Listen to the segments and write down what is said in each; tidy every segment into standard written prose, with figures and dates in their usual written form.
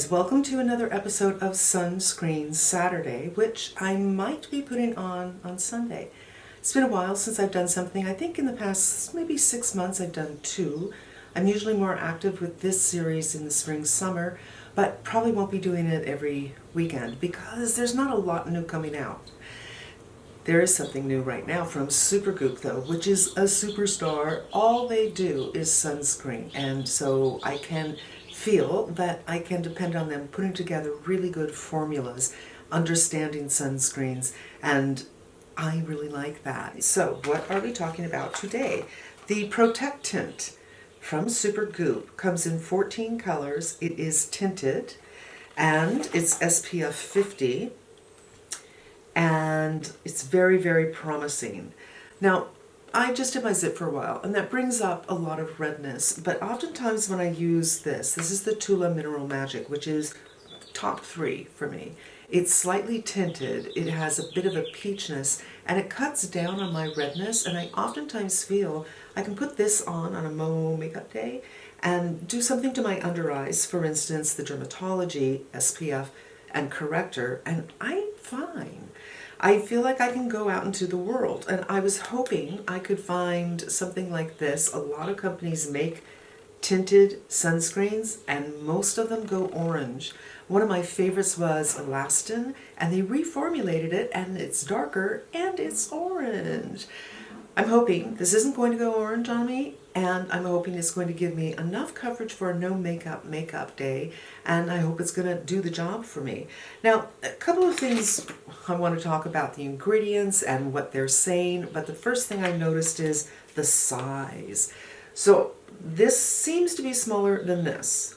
guys, welcome to another episode of Sunscreen Saturday, which I might be putting on Sunday. It's been a while since I've done something. I think in the past maybe 6 months I've done two. I'm usually more active with this series in the spring, summer, but probably won't be doing it every weekend because there's not a lot new coming out. There is something new right now from Supergoop though, which is a superstar. All they do is sunscreen, and so I can feel that I can depend on them putting together really good formulas, understanding sunscreens, and I really like that. So what are we talking about today? The Protec tint from Supergoop comes in 14 colors. It is tinted and it's SPF 50 and it's very, very promising. Now, I just did my zip for a while, and that brings up a lot of redness, but oftentimes when I use this is the Tula Mineral Magic, which is top 3 for me. It's slightly tinted, it has a bit of a peachness, and it cuts down on my redness, and I oftentimes feel I can put this on a Mo makeup day and do something to my under eyes, for instance, the Dermatology SPF and corrector, and I'm fine. I feel like I can go out into the world, and I was hoping I could find something like this. A lot of companies make tinted sunscreens, and most of them go orange. One of my favorites was Elastin, and they reformulated it, and it's darker, and it's orange. I'm hoping this isn't going to go orange on me, and I'm hoping it's going to give me enough coverage for a no makeup day, and I hope it's going to do the job for me. Now, a couple of things I want to talk about, the ingredients and what they're saying, but the first thing I noticed is the size. So this seems to be smaller than this.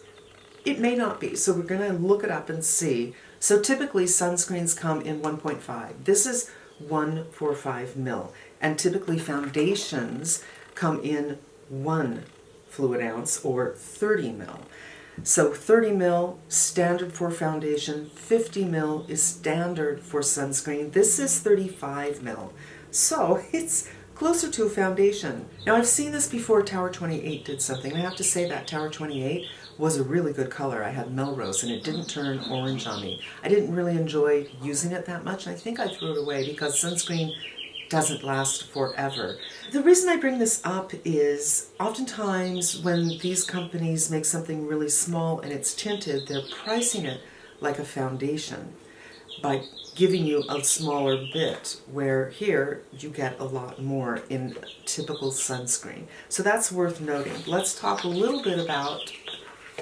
It may not be, so we're going to look it up and see. So typically sunscreens come in 1.5. This is 145 ml, and typically foundations come in 1 fluid ounce or 30 ml. So 30 ml standard for foundation, 50 ml is standard for sunscreen. This is 35 ml, so it's closer to a foundation. Now I've seen this before. Tower 28 did something. I have to say that Tower 28 was a really good color. I had Melrose and it didn't turn orange on me. I didn't really enjoy using it that much, and I think I threw it away because sunscreen doesn't last forever. The reason I bring this up is oftentimes when these companies make something really small and it's tinted, they're pricing it like a foundation by giving you a smaller bit, where here you get a lot more in typical sunscreen. So that's worth noting. Let's talk a little bit about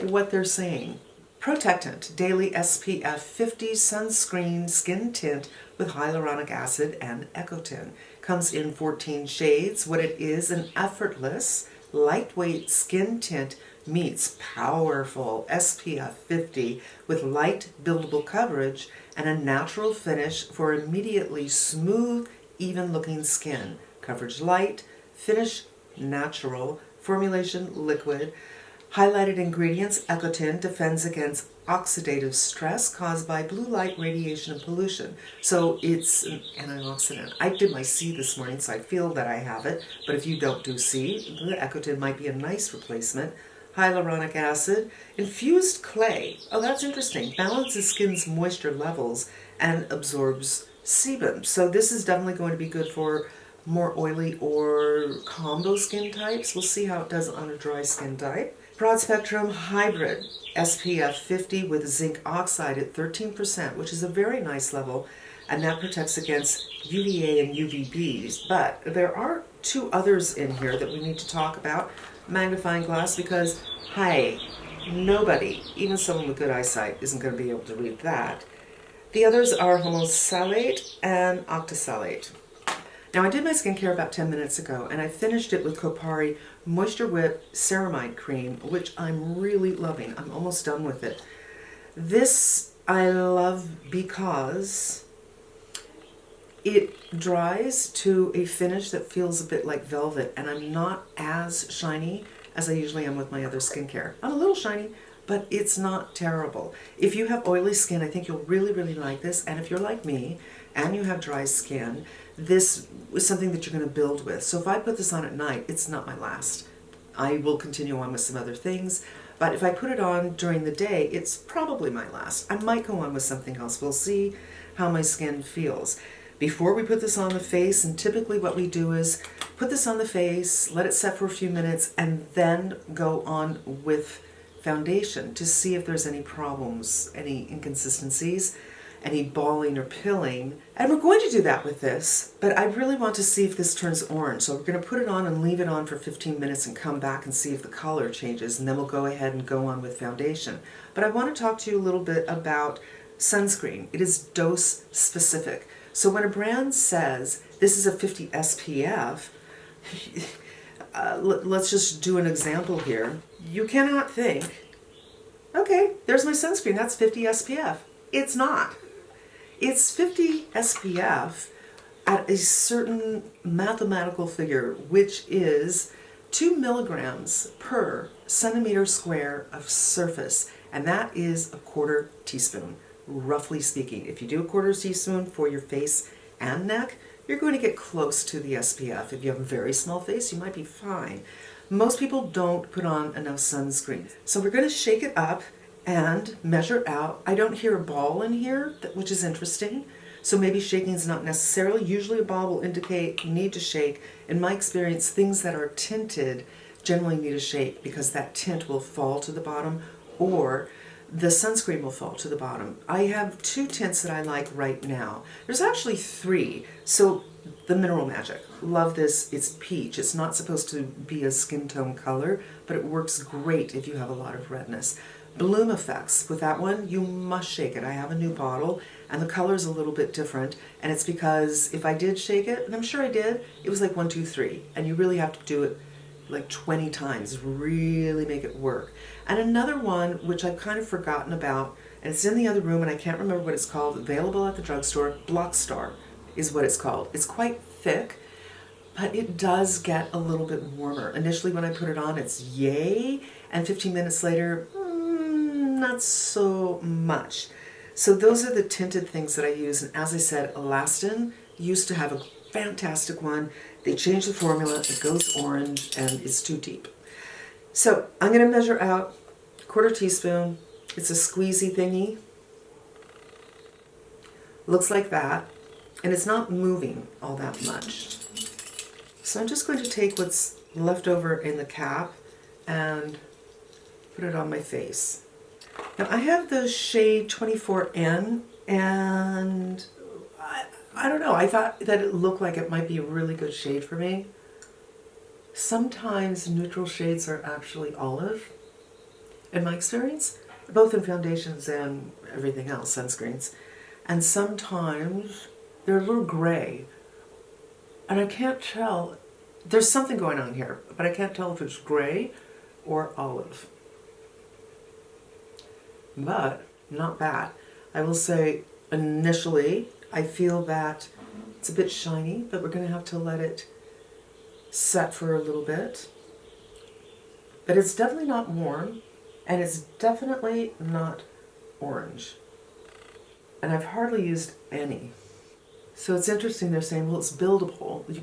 what they're saying. Protectant Daily SPF 50 Sunscreen Skin Tint with Hyaluronic Acid and Ecotint. Comes in 14 shades. What it is, an effortless, lightweight skin tint meets powerful SPF 50 with light buildable coverage and a natural finish for immediately smooth, even looking skin. Coverage light, finish natural, formulation liquid. Highlighted ingredients: Ecotint defends against oxidative stress caused by blue light radiation and pollution. So it's an antioxidant. I did my C this morning, so I feel that I have it, but if you don't do C, the Ecotint might be a nice replacement. Hyaluronic acid, infused clay. Oh, that's interesting. Balances skin's moisture levels and absorbs sebum. So this is definitely going to be good for more oily or combo skin types. We'll see how it does on a dry skin type. Broad spectrum hybrid SPF 50 with zinc oxide at 13%, which is a very nice level, and that protects against UVA and UVBs. But there are 2 others in here that we need to talk about. Magnifying glass, because, hey, nobody, even someone with good eyesight, isn't going to be able to read that. The others are homosalate and octasalate. Now, I did my skincare about 10 minutes ago, and I finished it with Kopari Moisture Whip Ceramide Cream, which I'm really loving. I'm almost done with it. This I love because it dries to a finish that feels a bit like velvet, and I'm not as shiny as I usually am with my other skincare. I'm a little shiny, but it's not terrible. If you have oily skin, I think you'll really, really like this, and if you're like me and you have dry skin, this is something that you're going to build with. So if I put this on at night, it's not my last. I will continue on with some other things, But if I put it on during the day, it's probably my last. I might go on with something else. We'll see how my skin feels. Before we put this on the face, and typically what we do is put this on the face, let it set for a few minutes, and then go on with foundation to see if there's any problems, any inconsistencies, any balling or pilling. And we're going to do that with this, but I really want to see if this turns orange. So we're going to put it on and leave it on for 15 minutes and come back and see if the color changes, and then we'll go ahead and go on with foundation. But I want to talk to you a little bit about sunscreen. It is dose specific. So when a brand says this is a 50 SPF, let's just do an example here. You cannot think, okay, there's my sunscreen, that's 50 SPF. It's not. It's 50 SPF at a certain mathematical figure, which is 2 milligrams per centimeter square of surface, and that is a 1/4 teaspoon, roughly speaking. If you do a 1/4 teaspoon for your face and neck, you're going to get close to the SPF. If you have a very small face, you might be fine. Most people don't put on enough sunscreen. So we're going to shake it up and measure out. I don't hear a ball in here, which is interesting. So maybe shaking is not necessarily. Usually a ball will indicate you need to shake. In my experience, things that are tinted generally need a shake because that tint will fall to the bottom, or the sunscreen will fall to the bottom. I have 2 tints that I like right now. There's actually 3. So the Mineral Magic, love this. It's peach. It's not supposed to be a skin tone color, but it works great if you have a lot of redness. Bloom Effects, with that one, you must shake it. I have a new bottle, and the color is a little bit different, and it's because if I did shake it, and I'm sure I did, it was like 1, 2, 3, and you really have to do it like 20 times, really make it work. And another one, which I've kind of forgotten about, and it's in the other room, and I can't remember what it's called, available at the drugstore, Blockstar is what it's called. It's quite thick, but it does get a little bit warmer. Initially when I put it on, it's yay, and 15 minutes later, not so much. So those are the tinted things that I use, and as I said, Elastin used to have a fantastic one. They changed the formula, it goes orange, and it's too deep. So I'm going to measure out 1/4 teaspoon. It's a squeezy thingy. Looks like that, and it's not moving all that much. So I'm just going to take what's left over in the cap and put it on my face. Now I have the shade 24N, and I don't know, I thought that it looked like it might be a really good shade for me. Sometimes neutral shades are actually olive, in my experience, both in foundations and everything else, sunscreens. And sometimes they're a little gray, and I can't tell, there's something going on here, but I can't tell if it's gray or olive. But not bad. I will say initially I feel that it's a bit shiny, but we're going to have to let it set for a little bit. But it's definitely not warm, and it's definitely not orange. And I've hardly used any. So it's interesting, they're saying, well, it's buildable.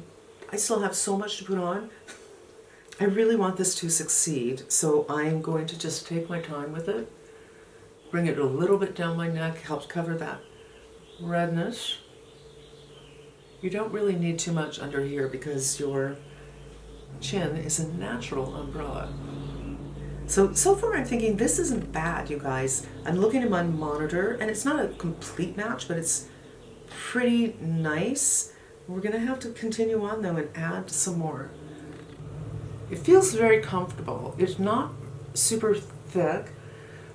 I still have so much to put on. I really want this to succeed, so I'm going to just take my time with it. Bring it a little bit down my neck, helps cover that redness. You don't really need too much under here because your chin is a natural umbrella. So far I'm thinking this isn't bad, you guys. I'm looking at my monitor, and it's not a complete match, but it's pretty nice. We're gonna have to continue on though and add some more. It feels very comfortable. It's not super thick.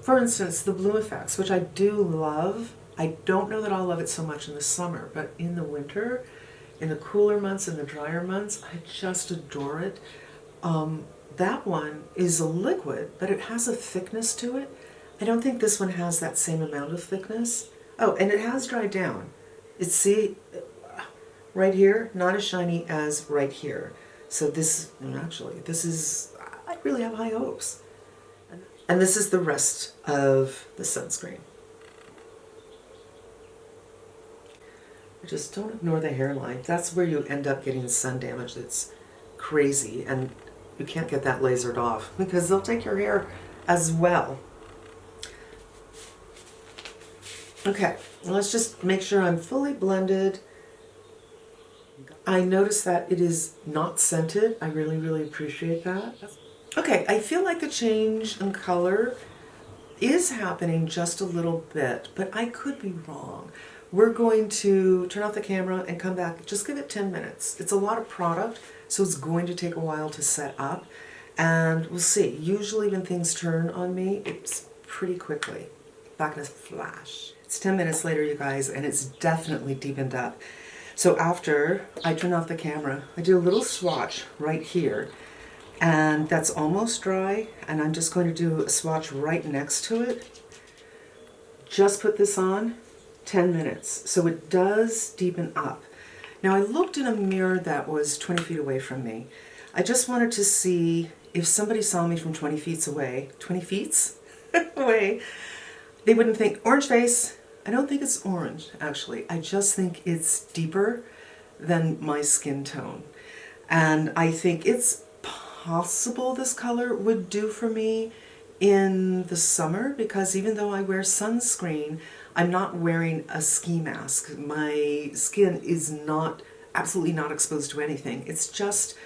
For instance, the Bloom Effects, which I do love. I don't know that I'll love it so much in the summer, but in the winter, in the cooler months, in the drier months, I just adore it. That one is a liquid, but it has a thickness to it. I don't think this one has that same amount of thickness. Oh, and it has dried down. It's, see, right here, not as shiny as right here. So this, actually, this is, I really have high hopes. And this is the rest of the sunscreen. Just don't ignore the hairline. That's where you end up getting sun damage that's crazy, and you can't get that lasered off because they'll take your hair as well. Okay, let's just make sure I'm fully blended. I notice that it is not scented. I really, really appreciate that. Okay, I feel like the change in color is happening just a little bit, but I could be wrong. We're going to turn off the camera and come back. Just give it 10 minutes. It's a lot of product, so it's going to take a while to set up. And we'll see. Usually when things turn on me, it's pretty quickly. Back in a flash. It's 10 minutes later, you guys, and it's definitely deepened up. So after I turn off the camera, I do a little swatch right here. And that's almost dry, and I'm just going to do a swatch right next to it. Just put this on, 10 minutes. So it does deepen up. Now I looked in a mirror that was 20 feet away from me. I just wanted to see if somebody saw me from 20 feet away, 20 feet away, they wouldn't think orange face. I don't think it's orange, actually. I just think it's deeper than my skin tone. And I think it's possible this color would do for me in the summer, because even though I wear sunscreen, I'm not wearing a ski mask. My skin is not, absolutely not exposed to anything. It's just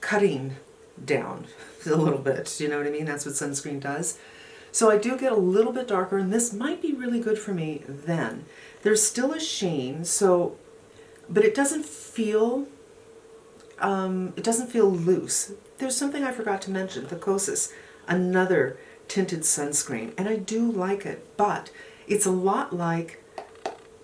cutting down a little bit, you know what I mean? That's what sunscreen does. So I do get a little bit darker, and this might be really good for me then. There's still a sheen, so, but it doesn't feel loose. There's something I forgot to mention, the Kosas, another tinted sunscreen, and I do like it, but it's a lot like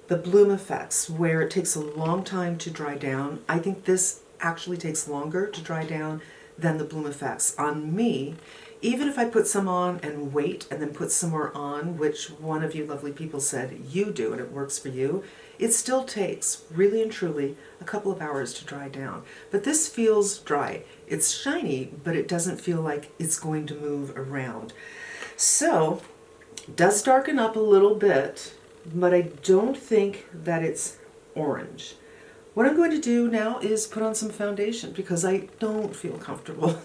the Bloom Effects, where it takes a long time to dry down. I think this actually takes longer to dry down than the Bloom Effects. On me, even if I put some on and wait and then put some more on, which one of you lovely people said you do and it works for you, it still takes, really and truly, a couple of hours to dry down. But this feels dry. It's shiny, but it doesn't feel like it's going to move around. So, it does darken up a little bit, but I don't think that it's orange. What I'm going to do now is put on some foundation, because I don't feel comfortable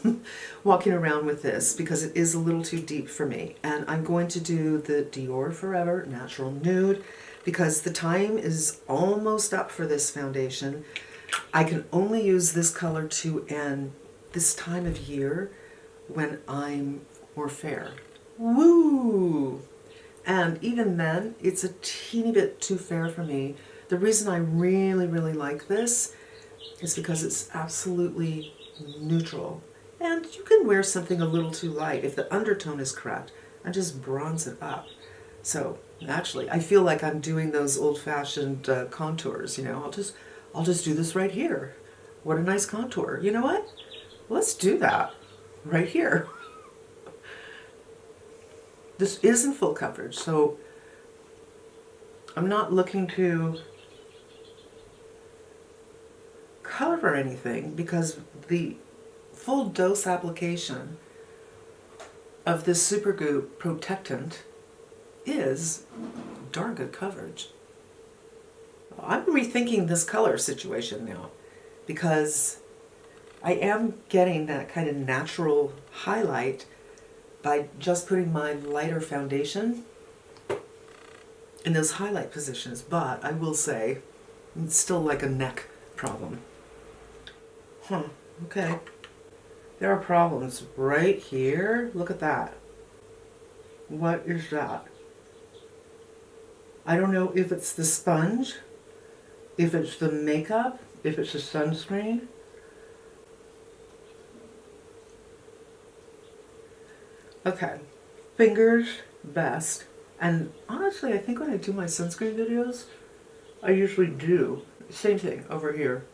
walking around with this, because it is a little too deep for me. And I'm going to do the Dior Forever Natural Nude, because the time is almost up for this foundation. I can only use this color to end this time of year when I'm more fair. Woo! And even then, it's a teeny bit too fair for me. The reason I really, really like this is because it's absolutely neutral. And you can wear something a little too light if the undertone is correct and just bronze it up. So actually, I feel like I'm doing those old-fashioned contours, you know. I'll just do this right here. What a nice contour. You know what? Let's do that right here. This isn't full coverage, so I'm not looking to cover anything, because the full dose application of this Supergoop Protectant is darn good coverage. I'm rethinking this color situation now, because I am getting that kind of natural highlight by just putting my lighter foundation in those highlight positions, but I will say it's still like a neck problem. Okay. There are problems right here. Look at that. What is that? I don't know if it's the sponge, if it's the makeup, if it's the sunscreen. Okay. Fingers best. And honestly, I think when I do my sunscreen videos, I usually do. Same thing over here.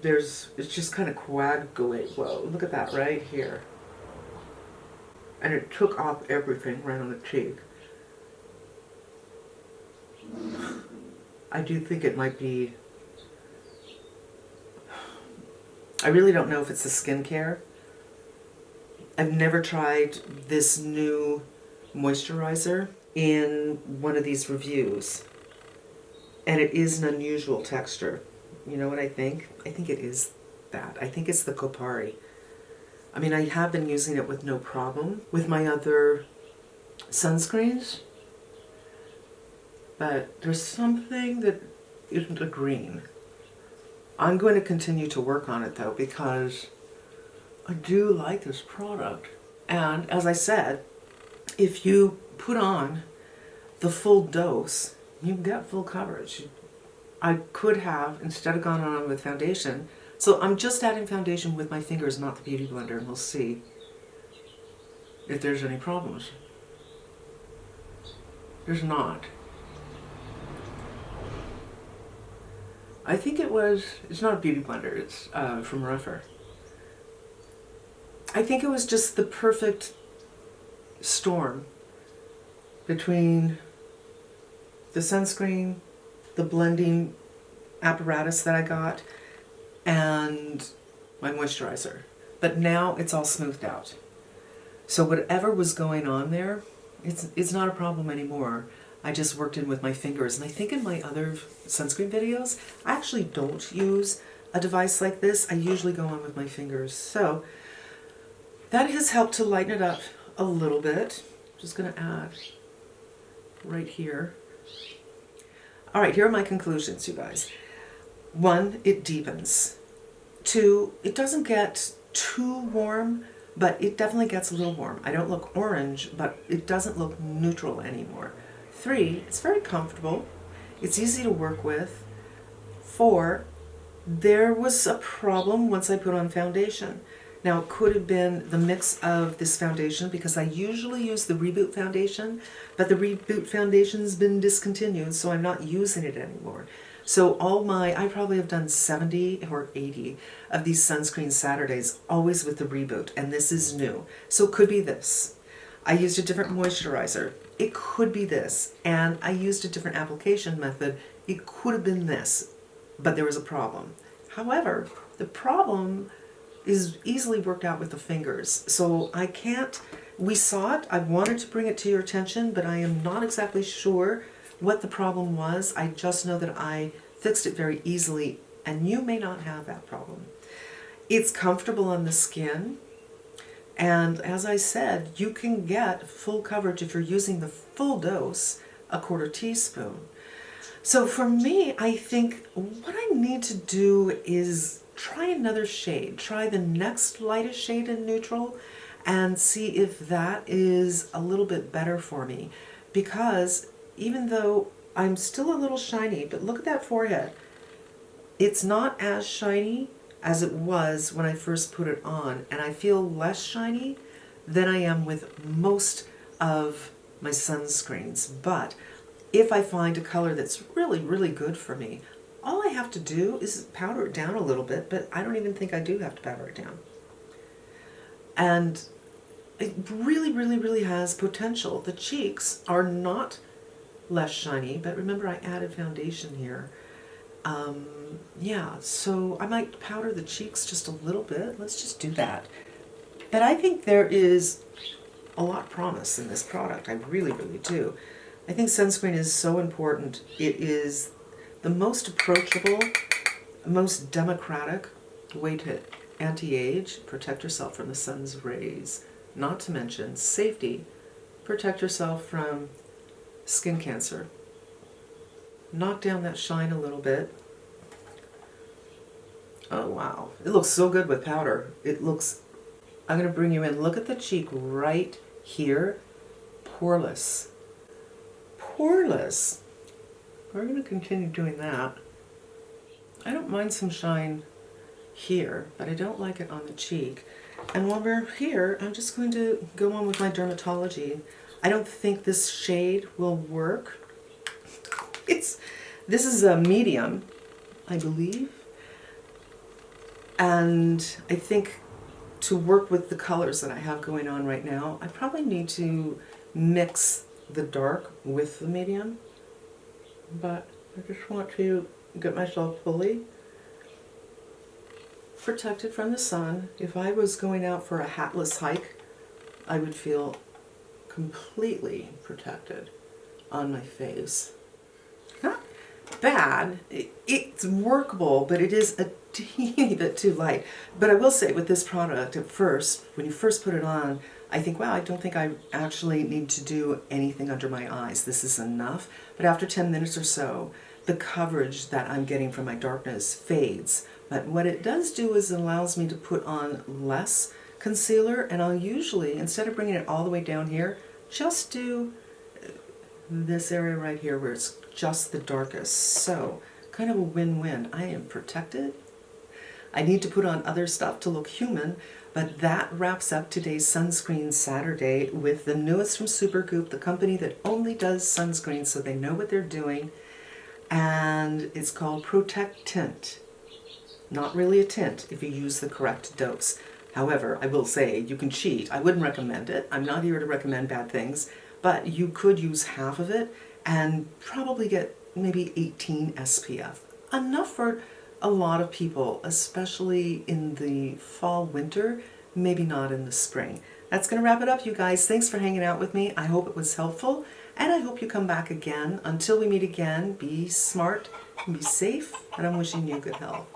It's just kind of coagulate. Whoa, look at that right here. And it took off everything right on the cheek. I do think it might be, I really don't know if it's the skincare. I've never tried this new moisturizer in one of these reviews. And it is an unusual texture. You know what I think? I think it is that. I think it's the Kopari. I mean, I have been using it with no problem with my other sunscreens, but there's something that isn't agreeing. I'm going to continue to work on it though, because I do like this product. And as I said, if you put on the full dose, you get full coverage. I could have, instead of gone on with foundation, so I'm just adding foundation with my fingers, not the Beauty Blender, and we'll see if there's any problems. There's not. I think it's not a Beauty Blender, it's from Rougher. I think it was just the perfect storm between the sunscreen, the blending apparatus that I got, and my moisturizer. But now it's all smoothed out. So whatever was going on there, it's not a problem anymore. I just worked in with my fingers. And I think in my other sunscreen videos, I actually don't use a device like this. I usually go on with my fingers. So that has helped to lighten it up a little bit. I'm just going to add right here. All right, here are my conclusions, you guys. 1, it deepens. 2, it doesn't get too warm, but it definitely gets a little warm. I don't look orange, but it doesn't look neutral anymore. 3, it's very comfortable. It's easy to work with. 4, there was a problem once I put on foundation. Now, it could have been the mix of this foundation, because I usually use the Reboot foundation, but the Reboot foundation's been discontinued, so I'm not using it anymore. So I probably have done 70 or 80 of these Sunscreen Saturdays, always with the Reboot, and this is new. So it could be this. I used a different moisturizer. It could be this. And I used a different application method. It could have been this, but there was a problem. However, the problem is easily worked out with the fingers. So we saw it, I wanted to bring it to your attention, but I am not exactly sure what the problem was. I just know that I fixed it very easily, and you may not have that problem. It's comfortable on the skin, and as I said, you can get full coverage if you're using the full dose, a 1/4 teaspoon. So for me, I think what I need to do is try another shade. Try the next lightest shade in neutral and see if that is a little bit better for me. Because even though I'm still a little shiny, but look at that forehead. It's not as shiny as it was when I first put it on, and I feel less shiny than I am with most of my sunscreens. But if I find a color that's really, really good for me, all I have to do is powder it down a little bit, but I don't even think I do have to powder it down. And it really, really, really has potential. The cheeks are not less shiny, but remember I added foundation here. Yeah, so I might powder the cheeks just a little bit. Let's just do that. But I think there is a lot of promise in this product. I really, really do. I think sunscreen is so important. It is the most approachable, most democratic way to anti-age, protect yourself from the sun's rays, not to mention safety, protect yourself from skin cancer. Knock down that shine a little bit. Oh wow, it looks so good with powder. It looks, I'm going to bring you in. Look at the cheek right here. Poreless. Poreless. We're going to continue doing that. I don't mind some shine here, but I don't like it on the cheek. And while we're here, I'm just going to go on with my dermatology. I don't think this shade will work. This is a medium, I believe. And I think to work with the colors that I have going on right now, I probably need to mix the dark with the medium. But I just want to get myself fully protected from the sun. If I was going out for a hatless hike, I would feel completely protected on my face. bad. It's workable, but it is a teeny bit too light. But I will say with this product, at first, when you first put it on, I think, wow, I don't think I actually need to do anything under my eyes. This is enough. But after 10 minutes or so, the coverage that I'm getting from my darkness fades. But what it does do is it allows me to put on less concealer, and I'll usually, instead of bringing it all the way down here, just do this area right here where it's just the darkest. So kind of a win-win. I am protected. I need to put on other stuff to look human, but that wraps up today's Sunscreen Saturday with the newest from Supergoop, the company that only does sunscreen, so they know what they're doing. And it's called Protec Tint. Not really a tint if you use the correct dose. However, I will say you can cheat. I wouldn't recommend it. I'm not here to recommend bad things, but you could use half of it and probably get maybe 18 SPF. Enough for a lot of people, especially in the fall, winter, maybe not in the spring. That's going to wrap it up, you guys. Thanks for hanging out with me. I hope it was helpful, and I hope you come back again. Until we meet again, be smart and be safe, and I'm wishing you good health.